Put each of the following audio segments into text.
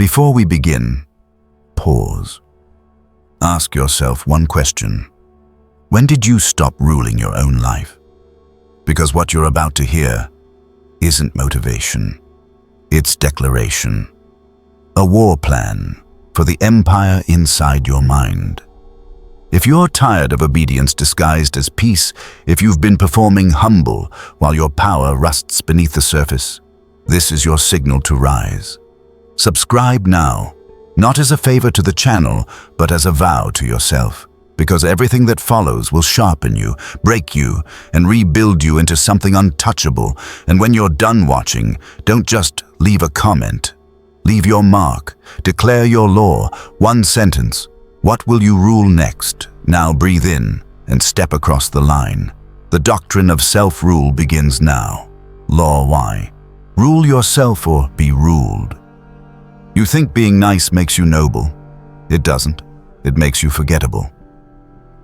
Before we begin, pause. Ask yourself one question. When did you stop ruling your own life? Because what you're about to hear isn't motivation. It's declaration. A war plan for the empire inside your mind. If you're tired of obedience disguised as peace, if you've been performing humble while your power rusts beneath the surface, this is your signal to rise. Subscribe now, not as a favor to the channel, but as a vow to yourself, because everything that follows will sharpen you, break you, and rebuild you into something untouchable. And when you're done watching, don't just leave a comment. Leave your mark. Declare your law. One sentence. What will you rule next? Now breathe in and step across the line. The doctrine of self-rule begins now. Law Y. Rule yourself or be ruled. You think being nice makes you noble. It doesn't. It makes you forgettable.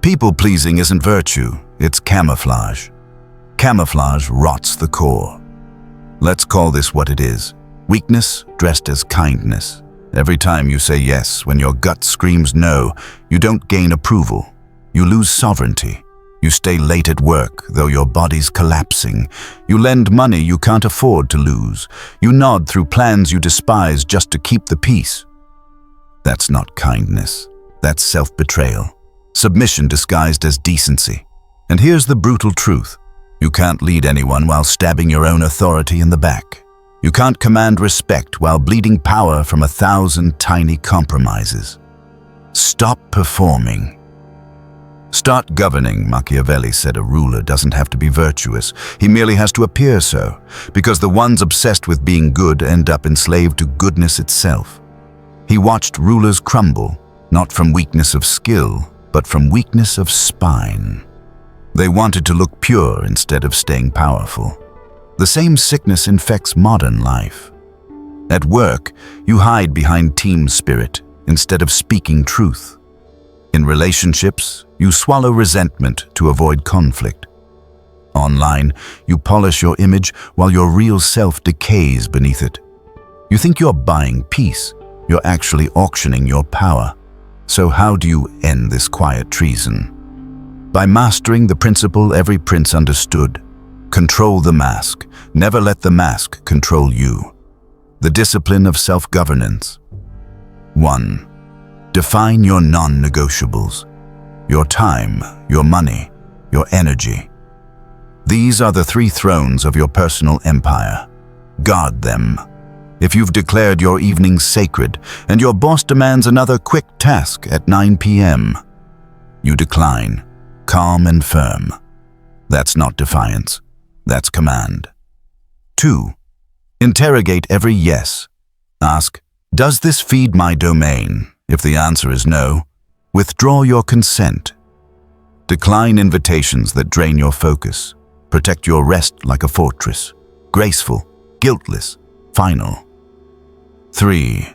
People-pleasing isn't virtue, it's camouflage. Camouflage rots the core. Let's call this what it is. Weakness dressed as kindness. Every time you say yes when your gut screams no, you don't gain approval. You lose sovereignty. You stay late at work, though your body's collapsing. You lend money you can't afford to lose. You nod through plans you despise just to keep the peace. That's not kindness. That's self-betrayal. Submission disguised as decency. And here's the brutal truth. You can't lead anyone while stabbing your own authority in the back. You can't command respect while bleeding power from 1,000 tiny compromises. Stop performing. Start governing. Machiavelli said a ruler doesn't have to be virtuous. He merely has to appear so, because the ones obsessed with being good end up enslaved to goodness itself. He watched rulers crumble, not from weakness of skill, but from weakness of spine. They wanted to look pure instead of staying powerful. The same sickness infects modern life. At work, you hide behind team spirit instead of speaking truth. In relationships, you swallow resentment to avoid conflict. Online, you polish your image while your real self decays beneath it. You think you're buying peace, you're actually auctioning your power. So how do you end this quiet treason? By mastering the principle every prince understood. Control the mask. Never let the mask control you. The discipline of self-governance. 1. Define your non-negotiables. Your time, your money, your energy. These are the 3 thrones of your personal empire. Guard them. If you've declared your evening sacred and your boss demands another quick task at 9 p.m., you decline, calm and firm. That's not defiance. That's command. 2. Interrogate every yes. Ask, does this feed my domain? If the answer is no, withdraw your consent. Decline invitations that drain your focus. Protect your rest like a fortress. Graceful, guiltless, final. 3.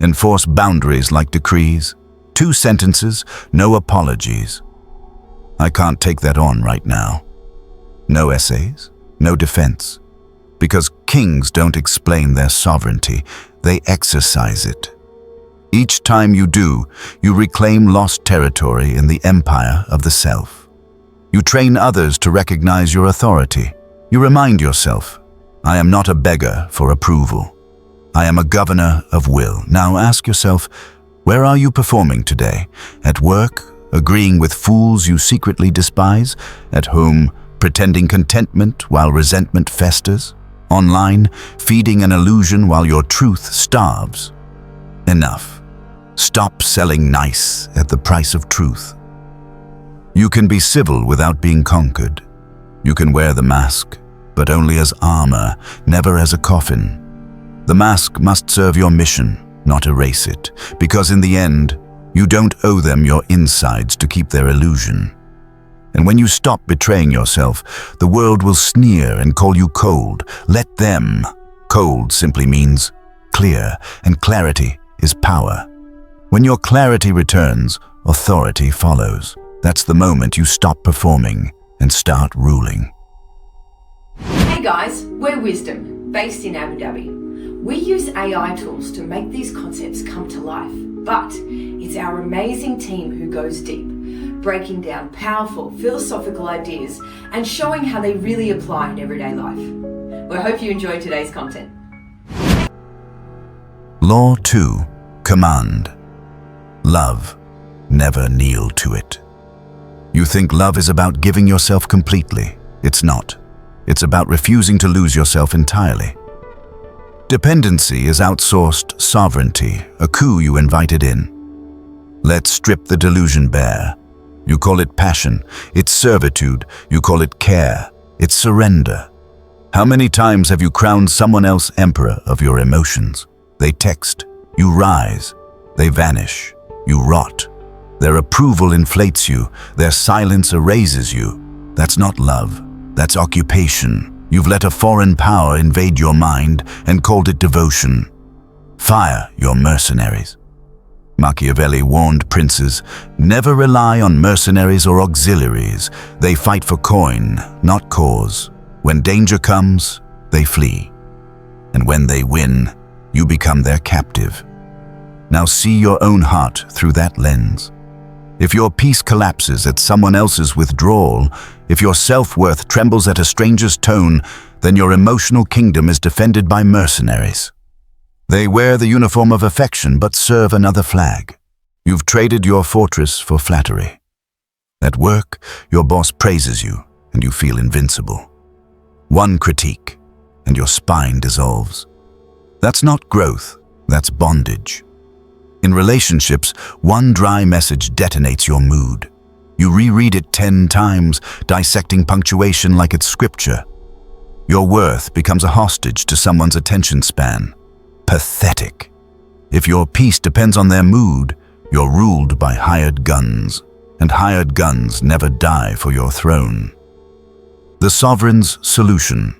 Enforce boundaries like decrees. 2 sentences, no apologies. I can't take that on right now. No essays, no defense. Because kings don't explain their sovereignty, they exercise it. Each time you do, you reclaim lost territory in the empire of the self. You train others to recognize your authority. You remind yourself, I am not a beggar for approval. I am a governor of will. Now ask yourself, where are you performing today? At work, agreeing with fools you secretly despise? At home, pretending contentment while resentment festers? Online, feeding an illusion while your truth starves? Enough. Stop selling nice at the price of truth. You can be civil without being conquered. You can wear the mask, but only as armor, never as a coffin. The mask must serve your mission, not erase it, because in the end, you don't owe them your insides to keep their illusion. And when you stop betraying yourself, the world will sneer and call you cold. Let them. Cold simply means clear, and clarity is power. When your clarity returns, authority follows. That's the moment you stop performing and start ruling. Hey guys, we're Wisdom, based in Abu Dhabi. We use AI tools to make these concepts come to life, but it's our amazing team who goes deep, breaking down powerful philosophical ideas and showing how they really apply in everyday life. We hope you enjoyed today's content. Law 2. Command. Love. Never kneel to it. You think love is about giving yourself completely. It's not. It's about refusing to lose yourself entirely. Dependency is outsourced sovereignty, a coup you invited in. Let's strip the delusion bare. You call it passion, it's servitude, you call it care, it's surrender. How many times have you crowned someone else emperor of your emotions? They text, you rise. They vanish, you rot. Their approval inflates you, their silence erases you. That's not love, that's occupation. You've let a foreign power invade your mind and called it devotion. Fire your mercenaries. Machiavelli warned princes, never rely on mercenaries or auxiliaries. They fight for coin, not cause. When danger comes, they flee. And when they win, you become their captive. Now see your own heart through that lens. If your peace collapses at someone else's withdrawal, if your self-worth trembles at a stranger's tone, then your emotional kingdom is defended by mercenaries. They wear the uniform of affection but serve another flag. You've traded your fortress for flattery. At work, your boss praises you and you feel invincible. One critique and your spine dissolves. That's not growth, that's bondage. In relationships, one dry message detonates your mood. You reread it 10 times, dissecting punctuation like it's scripture. Your worth becomes a hostage to someone's attention span. Pathetic. If your peace depends on their mood, you're ruled by hired guns, and hired guns never die for your throne. The Sovereign's Solution.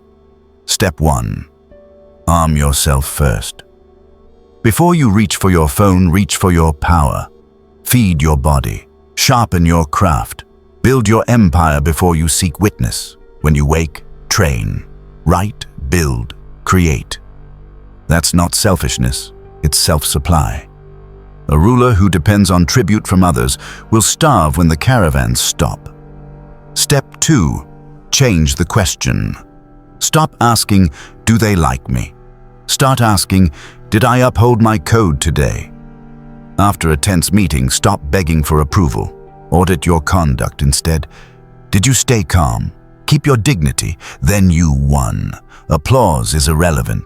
Step 1. Arm yourself first. Before you reach for your phone, reach for your power. Feed your body. Sharpen your craft. Build your empire before you seek witness. When you wake, train. Write, build, create. That's not selfishness, it's self-supply. A ruler who depends on tribute from others will starve when the caravans stop. Step 2. Change the question. Stop asking, do they like me? Start asking, did I uphold my code today? After a tense meeting, stop begging for approval. Audit your conduct instead. Did you stay calm? Keep your dignity, then you won. Applause is irrelevant.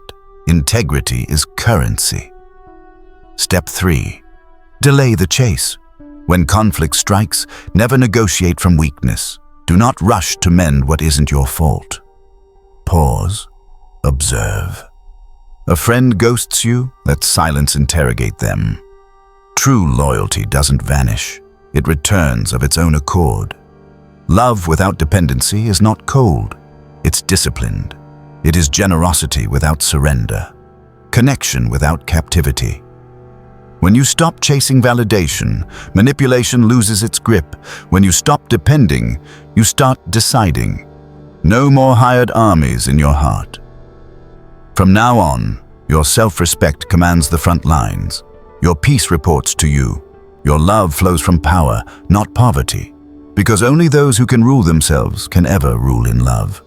Integrity is currency. Step 3. Delay the chase. When conflict strikes, never negotiate from weakness. Do not rush to mend what isn't your fault. Pause. Observe. A friend ghosts you, let silence interrogate them. True loyalty doesn't vanish. It returns of its own accord. Love without dependency is not cold. It's disciplined. It is generosity without surrender. Connection without captivity. When you stop chasing validation, manipulation loses its grip. When you stop depending, you start deciding. No more hired armies in your heart. From now on, your self-respect commands the front lines. Your peace reports to you. Your love flows from power, not poverty, because only those who can rule themselves can ever rule in love.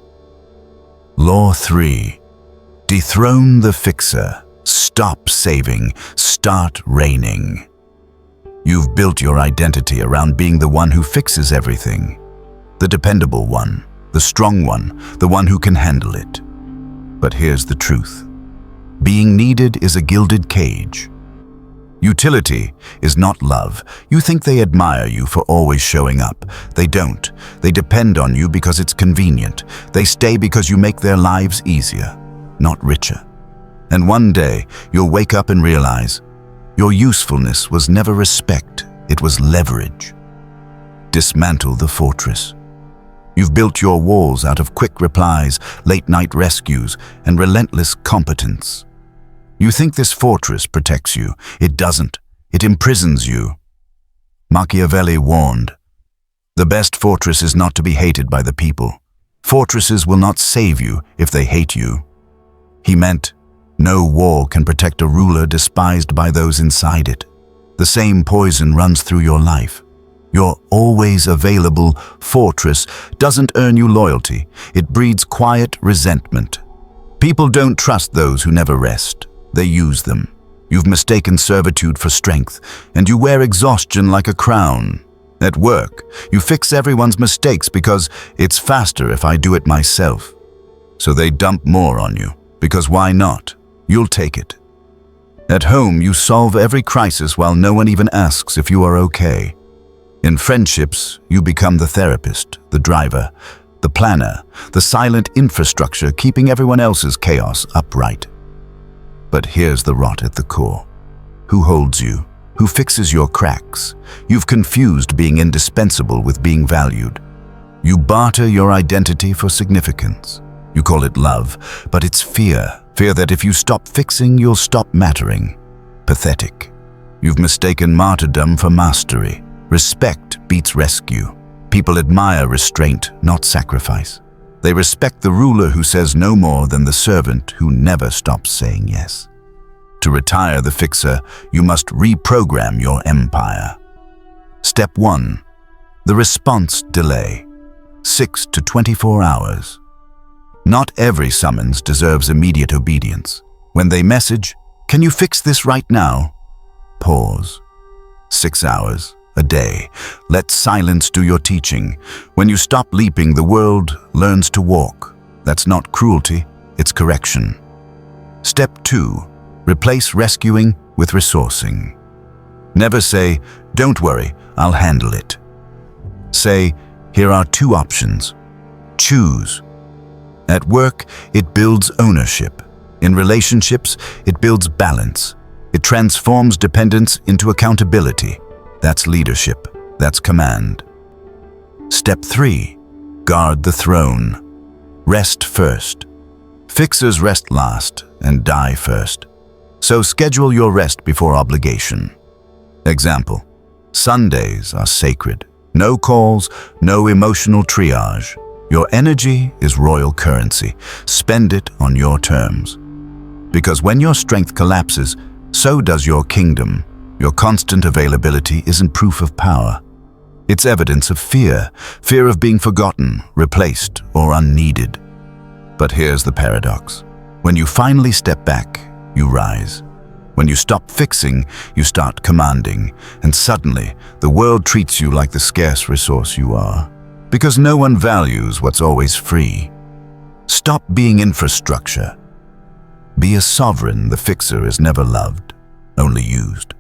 Law 3. Dethrone the fixer. Stop saving. Start reigning. You've built your identity around being the one who fixes everything. The dependable one, the strong one, the one who can handle it. But here's the truth. Being needed is a gilded cage. Utility is not love. You think they admire you for always showing up. They don't. They depend on you because it's convenient. They stay because you make their lives easier, not richer. And one day, you'll wake up and realize your usefulness was never respect, it was leverage. Dismantle the fortress. You've built your walls out of quick replies, late-night rescues, and relentless competence. You think this fortress protects you. It doesn't. It imprisons you. Machiavelli warned, "The best fortress is not to be hated by the people. Fortresses will not save you if they hate you." He meant, No wall can protect a ruler despised by those inside it. The same poison runs through your life. Your always available fortress doesn't earn you loyalty. It breeds quiet resentment. People don't trust those who never rest. They use them. You've mistaken servitude for strength, and you wear exhaustion like a crown. At work, you fix everyone's mistakes because it's faster if I do it myself. So they dump more on you, because why not? You'll take it. At home, you solve every crisis while no one even asks if you are okay. In friendships, you become the therapist, the driver, the planner, the silent infrastructure keeping everyone else's chaos upright. But here's the rot at the core. Who holds you? Who fixes your cracks? You've confused being indispensable with being valued. You barter your identity for significance. You call it love, but it's fear. Fear that if you stop fixing, you'll stop mattering. Pathetic. You've mistaken martyrdom for mastery. Respect beats rescue. People admire restraint, not sacrifice. They respect the ruler who says no more than the servant who never stops saying yes. To retire the fixer, you must reprogram your empire. Step 1. The response delay. 6 to 24 hours. Not every summons deserves immediate obedience. When they message, "Can you fix this right now?" Pause. 6 hours, a day. Let silence do your teaching. When you stop leaping, the world learns to walk. That's not cruelty, it's correction. Step 2. Replace rescuing with resourcing. Never say, "Don't worry, I'll handle it." Say, "Here are 2 options. Choose." At work, it builds ownership. In relationships, it builds balance. It transforms dependence into accountability. That's leadership. That's command. Step 3. Guard the throne. Rest first. Fixers rest last and die first. So schedule your rest before obligation. Example: Sundays are sacred. No calls, no emotional triage. Your energy is royal currency. Spend it on your terms. Because when your strength collapses, so does your kingdom. Your constant availability isn't proof of power. It's evidence of fear. Fear of being forgotten, replaced, or unneeded. But here's the paradox. When you finally step back, you rise. When you stop fixing, you start commanding. And suddenly, the world treats you like the scarce resource you are. Because no one values what's always free. Stop being infrastructure. Be a sovereign. The fixer is never loved, only used.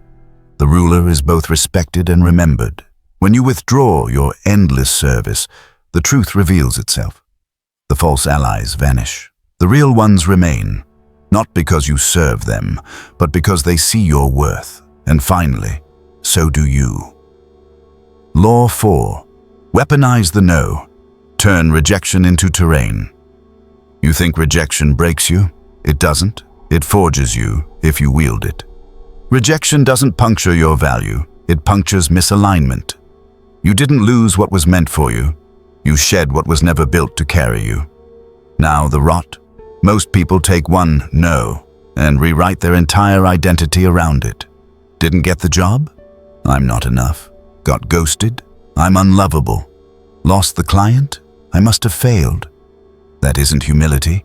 The ruler is both respected and remembered. When you withdraw your endless service, the truth reveals itself. The false allies vanish. The real ones remain, not because you serve them, but because they see your worth. And finally, so do you. Law 4. Weaponize the no. Turn rejection into terrain. You think rejection breaks you? It doesn't. It forges you if you wield it. Rejection doesn't puncture your value. It punctures misalignment. You didn't lose what was meant for you. You shed what was never built to carry you. Now the rot. Most people take one no and rewrite their entire identity around it. Didn't get the job? I'm not enough. Got ghosted? I'm unlovable. Lost the client? I must have failed. That isn't humility.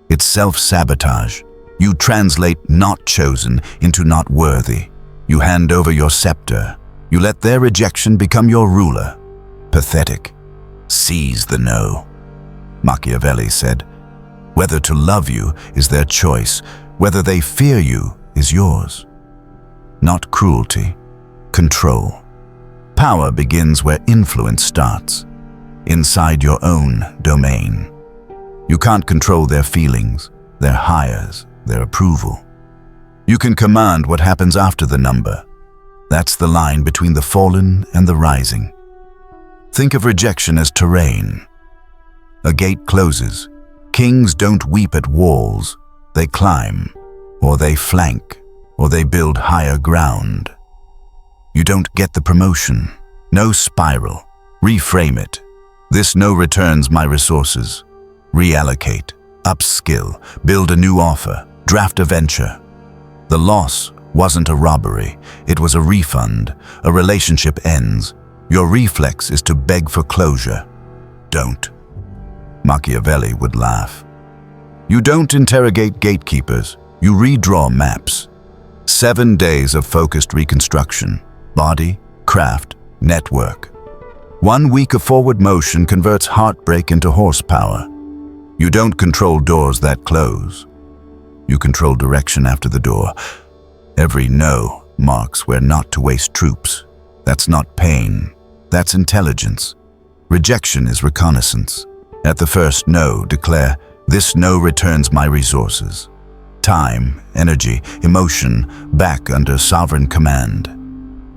It's self-sabotage. You translate not chosen into not worthy. You hand over your scepter. You let their rejection become your ruler. Pathetic. Seize the no. Machiavelli said, "Whether to love you is their choice. Whether they fear you is yours." Not cruelty, control. Power begins where influence starts, inside your own domain. You can't control their feelings, their hires, their approval. You can command what happens after the number. That's the line between the fallen and the rising. Think of rejection as terrain. A gate closes. Kings don't weep at walls. They climb, or they flank, or they build higher ground. You don't get the promotion. No spiral. Reframe it. This no returns my resources. Reallocate. Upskill. Build a new offer. draft a venture. The loss wasn't a robbery, it was a refund. A relationship ends. Your reflex is to beg for closure. Don't. Machiavelli would laugh. You don't interrogate gatekeepers, you redraw maps. 7 days of focused reconstruction. Body, craft, network. 1 week of forward motion converts heartbreak into horsepower. You don't control doors that close. You control direction after the door. Every no marks where not to waste troops. That's not pain. That's intelligence. Rejection is reconnaissance. At the first no, declare, this no returns my resources. Time, energy, emotion, back under sovereign command.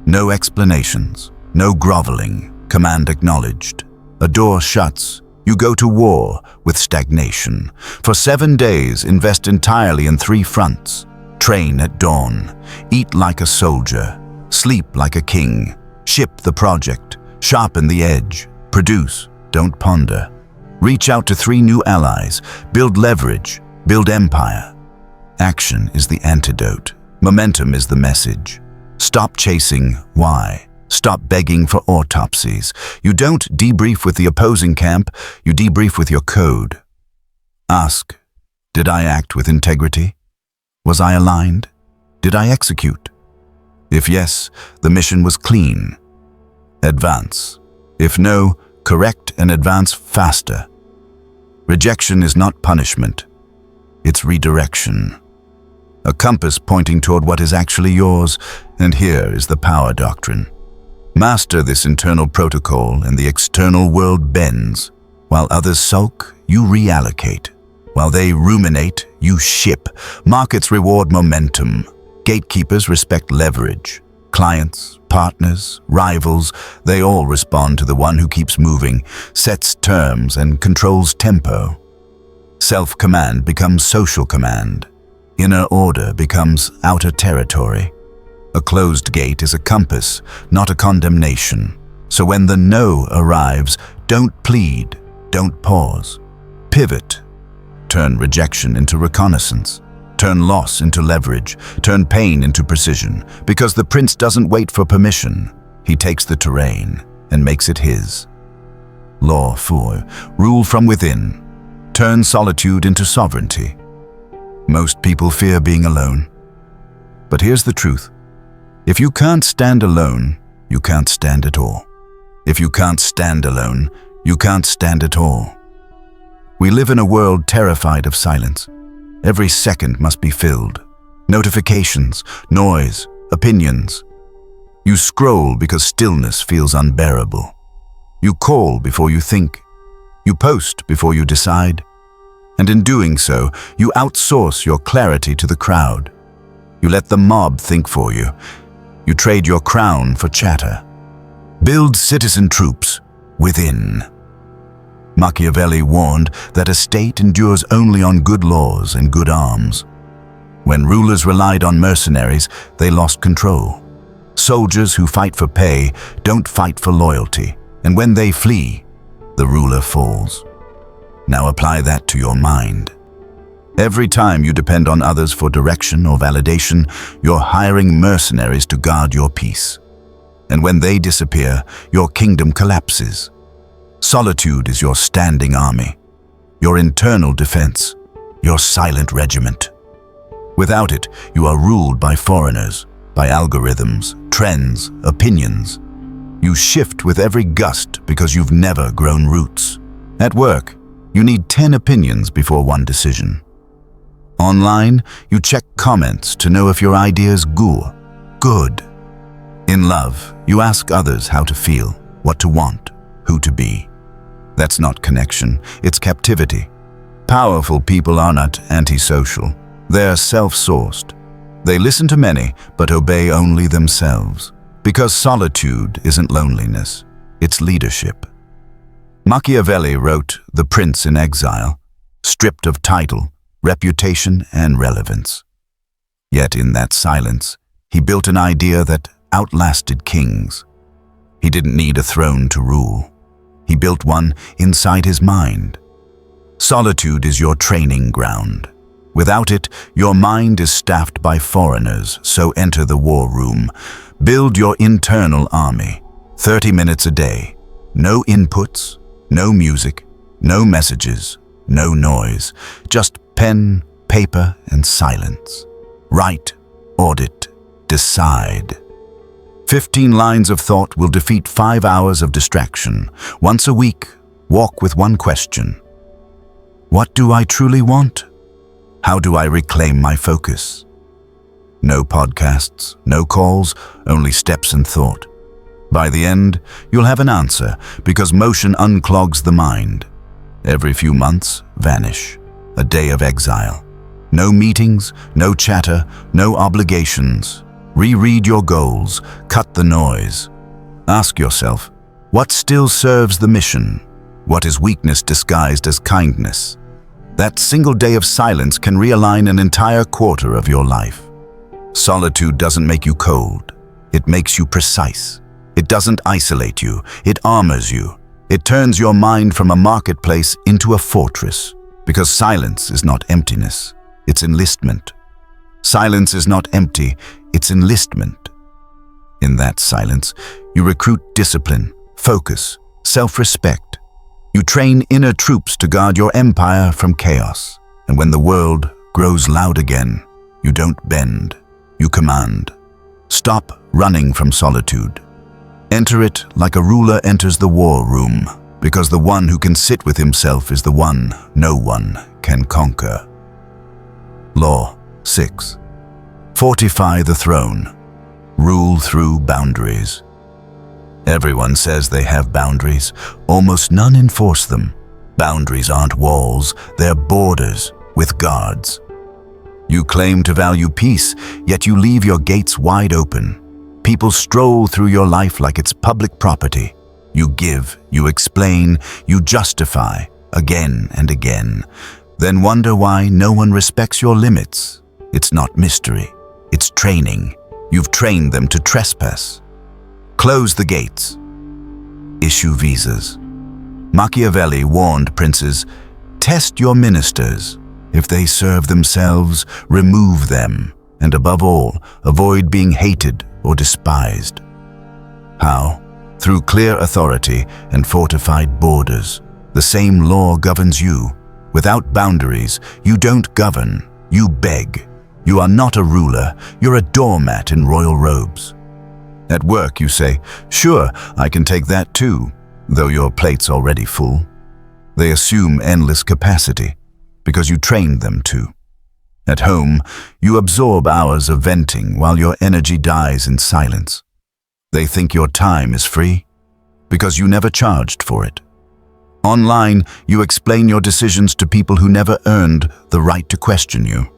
No explanations, no groveling, command acknowledged. A door shuts. You go to war with stagnation. For 7 days, invest entirely in 3 fronts. Train at dawn. Eat like a soldier. Sleep like a king. Ship the project. Sharpen the edge. Produce, don't ponder. Reach out to 3 new allies. Build leverage. Build empire. Action is the antidote. Momentum is the message. Stop chasing why. Stop begging for autopsies. You don't debrief with the opposing camp, you debrief with your code. Ask, did I act with integrity? Was I aligned? Did I execute? If yes, the mission was clean. Advance. If no, correct and advance faster. Rejection is not punishment. It's redirection. A compass pointing toward what is actually yours, and here is the power doctrine. Master this internal protocol and the external world bends. While others sulk, you reallocate. While they ruminate, you ship. Markets reward momentum. Gatekeepers respect leverage. Clients, partners, rivals, they all respond to the one who keeps moving, sets terms, and controls tempo. Self-command becomes social command. Inner order becomes outer territory. A closed gate is a compass, not a condemnation. So when the no arrives, don't plead, don't pause. Pivot. Turn rejection into reconnaissance. Turn loss into leverage. Turn pain into precision. Because the prince doesn't wait for permission. He takes the terrain and makes it his. Law 4. Rule from within. Turn solitude into sovereignty. Most people fear being alone. But here's the truth. If you can't stand alone, you can't stand at all. If you can't stand alone, you can't stand at all. We live in a world terrified of silence. Every second must be filled. Notifications, noise, opinions. You scroll because stillness feels unbearable. You call before you think. You post before you decide. And in doing so, you outsource your clarity to the crowd. You let the mob think for you. You trade your crown for chatter. Build citizen troops within. Machiavelli warned that a state endures only on good laws and good arms. When rulers relied on mercenaries, they lost control. Soldiers who fight for pay don't fight for loyalty, and when they flee, the ruler falls. Now apply that to your mind. Every time you depend on others for direction or validation, you're hiring mercenaries to guard your peace. And when they disappear, your kingdom collapses. Solitude is your standing army, your internal defense, your silent regiment. Without it, you are ruled by foreigners, by algorithms, trends, opinions. You shift with every gust because you've never grown roots. At work, you need 10 opinions before one decision. Online, you check comments to know if your idea is good. In love, you ask others how to feel, what to want, who to be. That's not connection, it's captivity. Powerful people are not antisocial. They're self-sourced. They listen to many, but obey only themselves. Because solitude isn't loneliness, it's leadership. Machiavelli wrote The Prince in Exile, stripped of title, reputation, and relevance. Yet in that silence, he built an idea that outlasted kings. He didn't need a throne to rule. He built one inside his mind. Solitude is your training ground. Without it, your mind is staffed by foreigners, so enter the war room. Build your internal army. 30 minutes a day. No inputs, no music, no messages, no noise. Just pen, paper, and silence. Write, audit, decide. 15 lines of thought will defeat 5 hours of distraction. Once a week, walk with one question. What do I truly want? How do I reclaim my focus? No podcasts, no calls, only steps and thought. By the end, you'll have an answer, because motion unclogs the mind. Every few months, vanish. A day of exile. No meetings, no chatter, no obligations. Reread your goals, cut the noise. Ask yourself, what still serves the mission? What is weakness disguised as kindness? That single day of silence can realign an entire quarter of your life. Solitude doesn't make you cold. It makes you precise. It doesn't isolate you. It armors you. It turns your mind from a marketplace into a fortress. Because silence is not emptiness. It's enlistment. Silence is not empty. It's enlistment. In that silence, you recruit discipline, focus, self-respect. You train inner troops to guard your empire from chaos. And when the world grows loud again, you don't bend, you command. Stop running from solitude. Enter it like a ruler enters the war room, because the one who can sit with himself is the one no one can conquer. Law 6. Fortify the throne. Rule through boundaries. Everyone says they have boundaries. Almost none enforce them. Boundaries aren't walls, they're borders with guards. You claim to value peace, yet you leave your gates wide open. People stroll through your life like it's public property. You give, you explain, you justify, again and again. Then wonder why no one respects your limits. It's not mystery, it's training. You've trained them to trespass. Close the gates. Issue visas. Machiavelli warned princes, test your ministers. If they serve themselves, remove them, and above all, avoid being hated or despised. How? Through clear authority and fortified borders. The same law governs you. Without boundaries, you don't govern, you beg. You are not a ruler, you're a doormat in royal robes. At work you say, sure, I can take that too, though your plate's already full. They assume endless capacity, because you trained them to. At home, you absorb hours of venting while your energy dies in silence. They think your time is free, because you never charged for it. Online, you explain your decisions to people who never earned the right to question you.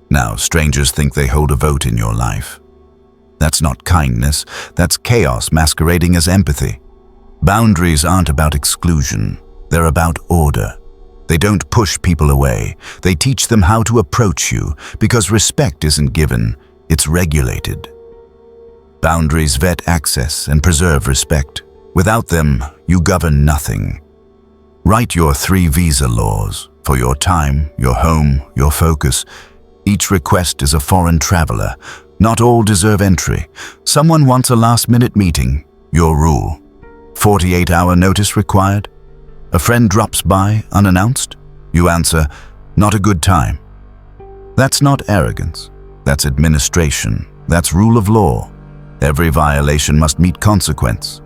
Now, strangers think they hold a vote in your life. That's not kindness, that's chaos masquerading as empathy. Boundaries aren't about exclusion, they're about order. They don't push people away, they teach them how to approach you, because respect isn't given, it's regulated. Boundaries vet access and preserve respect. Without them, you govern nothing. Write your 3 visa laws for your time, your home, your focus. Each request is a foreign traveler. Not all deserve entry. Someone wants a last-minute meeting. Your rule. 48-hour notice required. A friend drops by unannounced. You answer, not a good time. That's not arrogance. That's administration. That's rule of law. Every violation must meet consequence.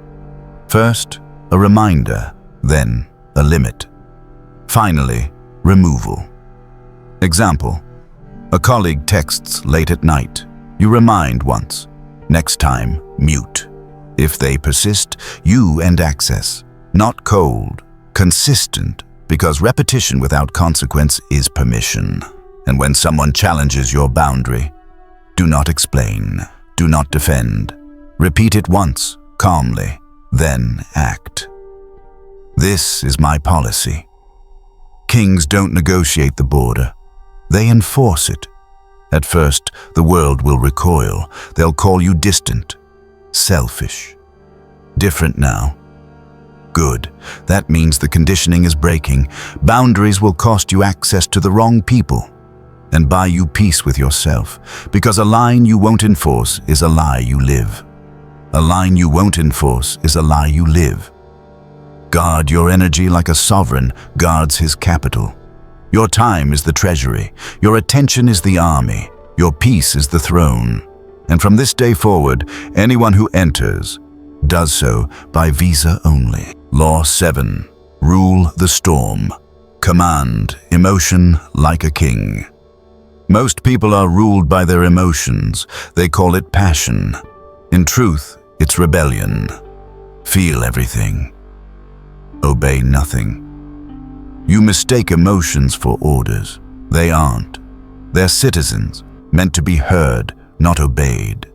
First, a reminder, then a limit. Finally, removal. Example. A colleague texts late at night. You remind once. Next time, mute. If they persist, you end access. Not cold, consistent, because repetition without consequence is permission. And when someone challenges your boundary, do not explain, do not defend. Repeat it once, calmly, then act. This is my policy. Kings don't negotiate the border. They enforce it. At first, the world will recoil. They'll call you distant, selfish. Different now. Good. That means the conditioning is breaking. Boundaries will cost you access to the wrong people. and buy you peace with yourself, because a line you won't enforce is a lie you live. A line you won't enforce is a lie you live. Guard your energy like a sovereign guards his capital. Your time is the treasury, your attention is the army, your peace is the throne. And from this day forward, anyone who enters does so by visa only. Law 7. Rule the storm. Command emotion like a king. Most people are ruled by their emotions. They call it passion. In truth, it's rebellion. Feel everything. Obey nothing. You mistake emotions for orders. They aren't. They're citizens, meant to be heard, not obeyed.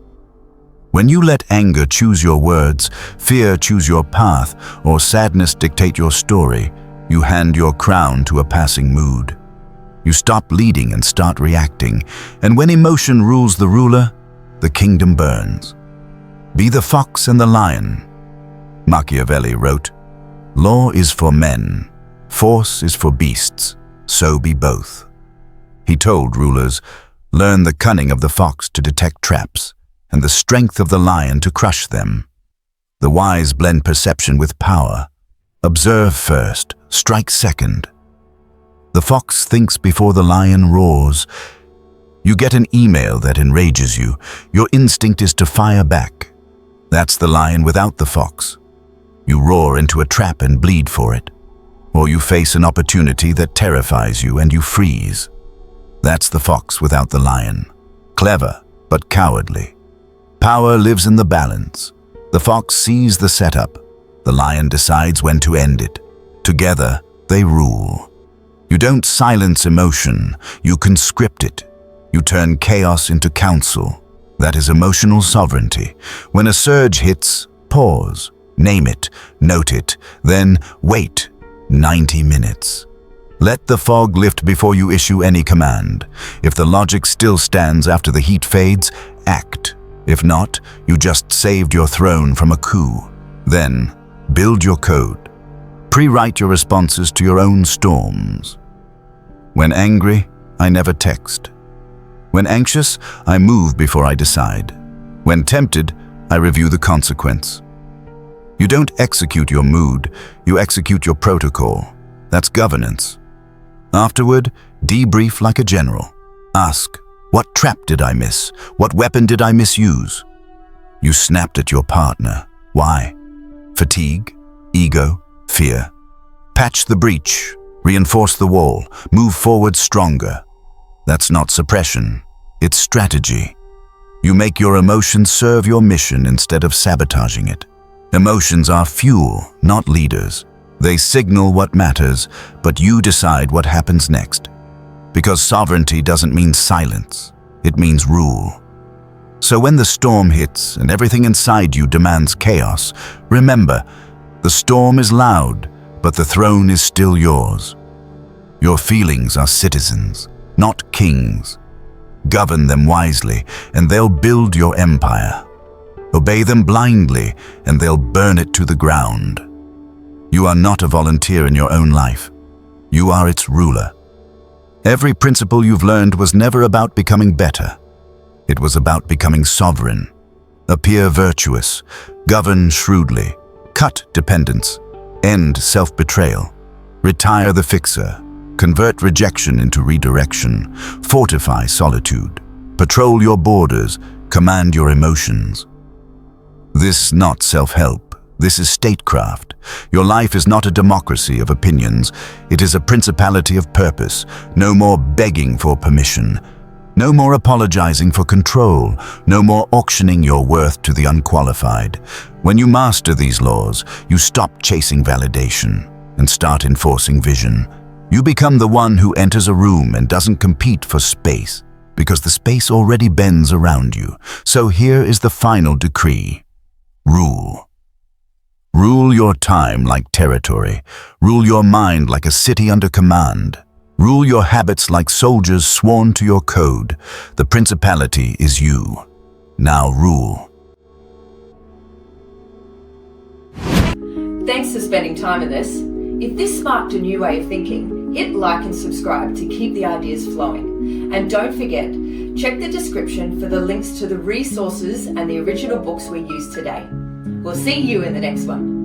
When you let anger choose your words, fear choose your path, or sadness dictate your story, you hand your crown to a passing mood. You stop leading and start reacting, and when emotion rules the ruler, the kingdom burns. Be the fox and the lion. Machiavelli wrote, "Law is for men, force is for beasts, so be both." He told rulers, "Learn the cunning of the fox to detect traps, and the strength of the lion to crush them." The wise blend perception with power. Observe first, strike second. The fox thinks before the lion roars. You get an email that enrages you. Your instinct is to fire back. That's the lion without the fox. You roar into a trap and bleed for it. Or you face an opportunity that terrifies you and you freeze. That's the fox without the lion. Clever, but cowardly. Power lives in the balance. The fox sees the setup. The lion decides when to end it. Together, they rule. You don't silence emotion, you conscript it. You turn chaos into counsel. That is emotional sovereignty. When a surge hits, pause, name it, note it, then wait 90 minutes. Let the fog lift before you issue any command. If the logic still stands after the heat fades, act. If not, you just saved your throne from a coup. Then, build your code. Pre-write your responses to your own storms. When angry, I never text. When anxious, I move before I decide. When tempted, I review the consequence. You don't execute your mood, you execute your protocol. That's governance. Afterward, debrief like a general. Ask, what trap did I miss? What weapon did I misuse? You snapped at your partner. Why? Fatigue, ego, fear. Patch the breach, reinforce the wall, move forward stronger. That's not suppression, it's strategy. You make your emotions serve your mission instead of sabotaging it. Emotions are fuel, not leaders. They signal what matters, but you decide what happens next. Because sovereignty doesn't mean silence, it means rule. So when the storm hits and everything inside you demands chaos, remember, the storm is loud, but the throne is still yours. Your feelings are citizens, not kings. Govern them wisely, and they'll build your empire. Obey them blindly, and they'll burn it to the ground. You are not a volunteer in your own life. You are its ruler. Every principle you've learned was never about becoming better. It was about becoming sovereign. Appear virtuous, govern shrewdly, cut dependence, end self-betrayal, retire the fixer, convert rejection into redirection, fortify solitude, patrol your borders, command your emotions. This not self-help. This is statecraft. Your life is not a democracy of opinions. It is a principality of purpose. No more begging for permission. No more apologizing for control. No more auctioning your worth to the unqualified. When you master these laws, you stop chasing validation and start enforcing vision. You become the one who enters a room and doesn't compete for space, because the space already bends around you. So here is the final decree. Rule. Rule your time like territory. Rule your mind like a city under command. Rule your habits like soldiers sworn to your code. The principality is you. Now rule. Thanks for spending time with us. If this sparked a new way of thinking, hit like and subscribe to keep the ideas flowing. And don't forget, check the description for the links to the resources and the original books we used today. We'll see you in the next one.